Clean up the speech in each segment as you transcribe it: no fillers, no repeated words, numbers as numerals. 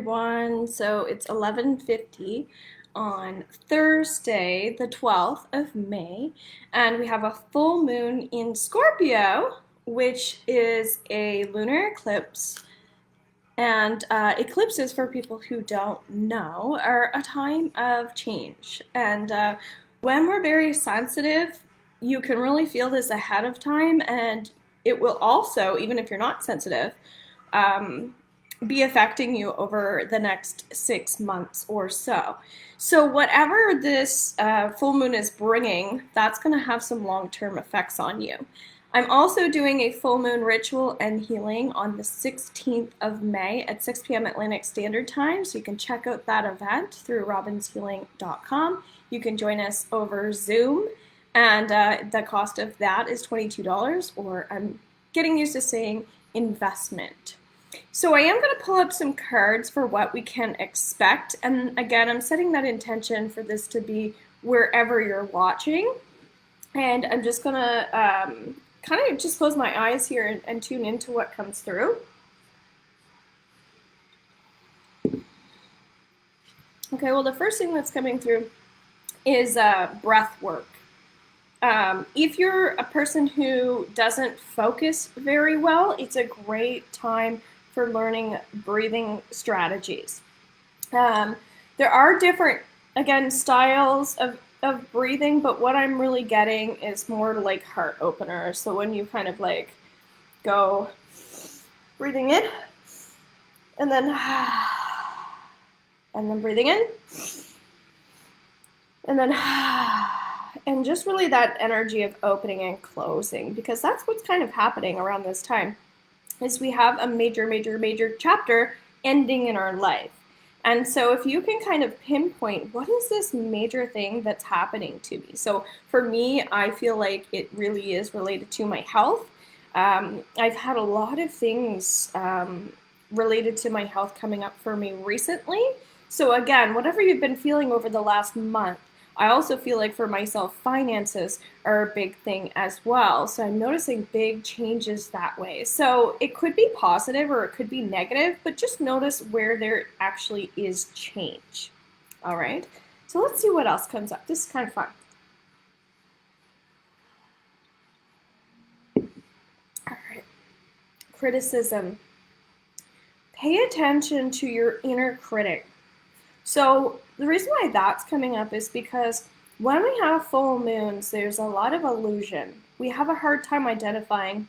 Everyone. So it's 11:50 on Thursday, the 12th of May, and we have a full moon in Scorpio, which is a lunar eclipse. And eclipses, for people who don't know, are a time of change. And when we're very sensitive, you can really feel this ahead of time, and it will also, even if you're not sensitive, um, be affecting you over the next 6 months or so. So, whatever this full moon is bringing, that's going to have some long term effects on you. I'm also doing a full moon ritual and healing on the 16th of May at 6 p.m. Atlantic Standard Time. So you can check out that event through robinshealing.com. You can join us over Zoom, and the cost of that is $22, or I'm getting used to saying investment. So I am going to pull up some cards for what we can expect. And again, I'm setting that intention for this to be wherever you're watching. And I'm just going to kind of just close my eyes here and tune into what comes through. Okay, well, the first thing that's coming through is breath work. If you're a person who doesn't focus very well, it's a great time for learning breathing strategies. There are different, again, styles of breathing, but what I'm really getting is more like heart openers. So when you kind of like go breathing in and then breathing in and then and just really that energy of opening and closing, because that's what's kind of happening around this time, is we have a major chapter ending in our life. And so if you can kind of pinpoint, what is this major thing that's happening to me? So for me, I feel like it really is related to my health. I've had a lot of things related to my health coming up for me recently. So again, whatever you've been feeling over the last month, I also feel like for myself, finances are a big thing as well. So I'm noticing big changes that way. So it could be positive or it could be negative, but just notice where there actually is change. All right. So let's see what else comes up. This is kind of fun. All right. Criticism. Pay attention to your inner critic. So the reason why that's coming up is because when we have full moons, there's a lot of illusion. We have a hard time identifying,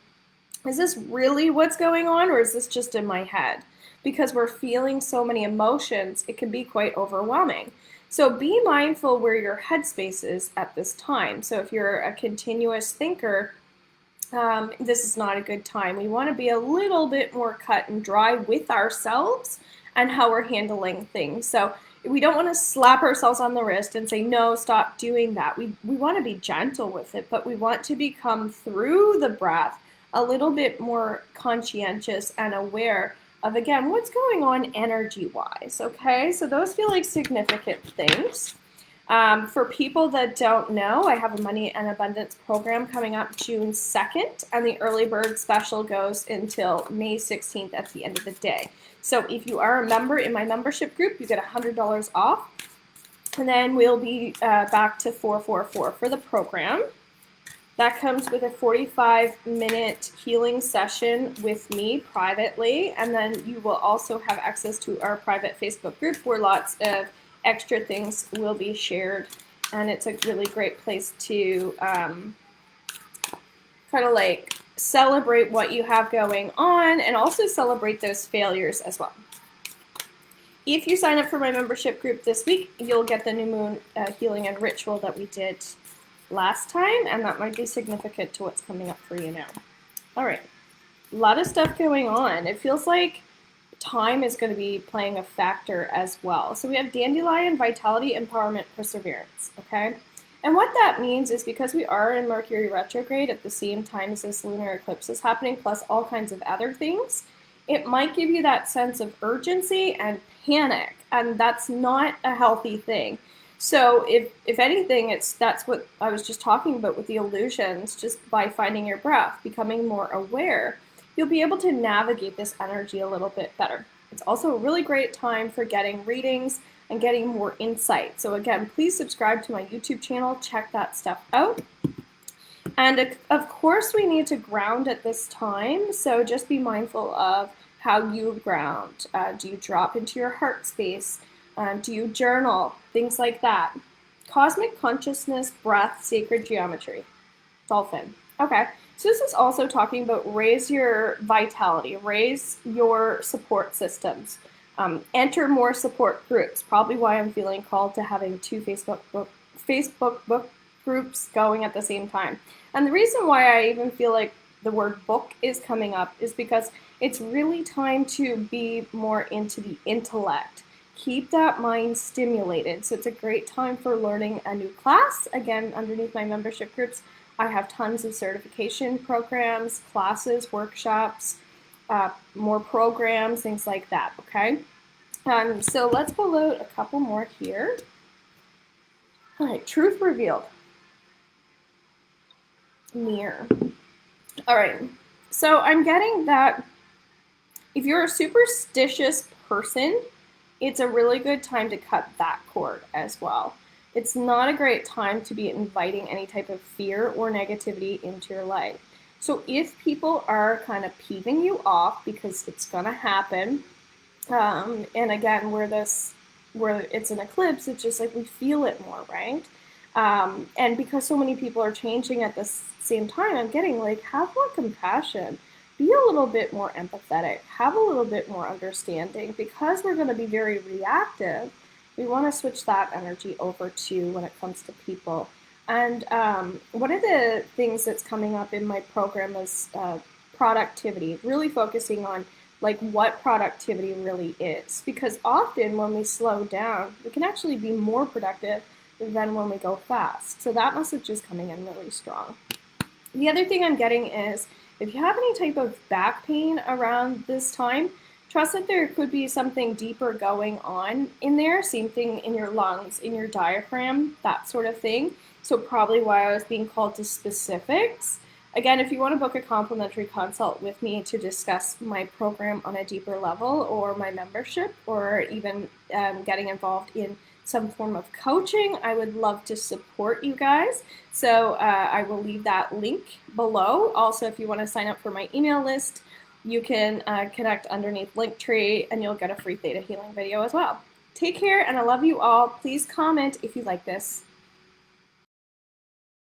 is this really what's going on, or is this just in my head? Because we're feeling so many emotions, it can be quite overwhelming. So be mindful where your headspace is at this time. So if you're a continuous thinker, this is not a good time. We want to be a little bit more cut and dry with ourselves and how we're handling things. So we don't want to slap ourselves on the wrist and say, no, stop doing that. We want to be gentle with it, but we want to become, through the breath, a little bit more conscientious and aware of, again, what's going on energy-wise, okay? So those feel like significant things. For people that don't know, I have a Money and Abundance program coming up June 2nd, and the early bird special goes until May 16th at the end of the day. So if you are a member in my membership group, you get $100 off, and then we'll be back to $444 for the program. That comes with a 45-minute healing session with me privately, and then you will also have access to our private Facebook group where lots of extra things will be shared, and it's a really great place to kind of like celebrate what you have going on and also celebrate those failures as well. If you sign up for my membership group this week, you'll get the new moon healing and ritual that we did last time, and that might be significant to what's coming up for you now. All right, a lot of stuff going on. It feels like time is going to be playing a factor as well. So we have dandelion, vitality, empowerment, perseverance, okay? And what that means is, because we are in Mercury retrograde at the same time as this lunar eclipse is happening, plus all kinds of other things, it might give you that sense of urgency and panic, and that's not a healthy thing. So if anything, that's what I was just talking about with the illusions. Just by finding your breath, becoming more aware, you'll be able to navigate this energy a little bit better. It's also a really great time for getting readings and getting more insight. So again, please subscribe to my YouTube channel, check that stuff out. And of course, we need to ground at this time, so just be mindful of how you ground. Do you drop into your heart space? Do you journal? Things like that. Cosmic consciousness, breath, sacred geometry. Dolphin. Okay, so this is also talking about raise your vitality, raise your support systems, enter more support groups. Probably why I'm feeling called to having two Facebook book groups going at the same time. And the reason why I even feel like the word book is coming up is because it's really time to be more into the intellect. Keep that mind stimulated. So it's a great time for learning a new class. Again, underneath my membership groups, I have tons of certification programs, classes, workshops, more programs, things like that, okay? So let's pull out a couple more here. All right, truth revealed. Mirror. All right, so I'm getting that if you're a superstitious person, it's a really good time to cut that cord as well. It's not a great time to be inviting any type of fear or negativity into your life. So if people are kind of peeving you off, because it's gonna happen, and again, where it's an eclipse, it's just like we feel it more, right? And because so many people are changing at the same time, I'm getting like, have more compassion, be a little bit more empathetic, have a little bit more understanding. Because we're going to be very reactive, we want to switch that energy over to when it comes to people. And one of the things that's coming up in my program is productivity, really focusing on like what productivity really is. Because often when we slow down, we can actually be more productive than when we go fast. So that message is coming in really strong. The other thing I'm getting is if you have any type of back pain around this time, trust that there could be something deeper going on in there. Same thing in your lungs, in your diaphragm, that sort of thing. So probably why I was being called to specifics. Again, if you want to book a complimentary consult with me to discuss my program on a deeper level, or my membership, or even getting involved in some form of coaching, I would love to support you guys. So I will leave that link below. Also, if you want to sign up for my email list, you can connect underneath Linktree and you'll get a free theta healing video as well. Take care, and I love you all. Please comment if you like this.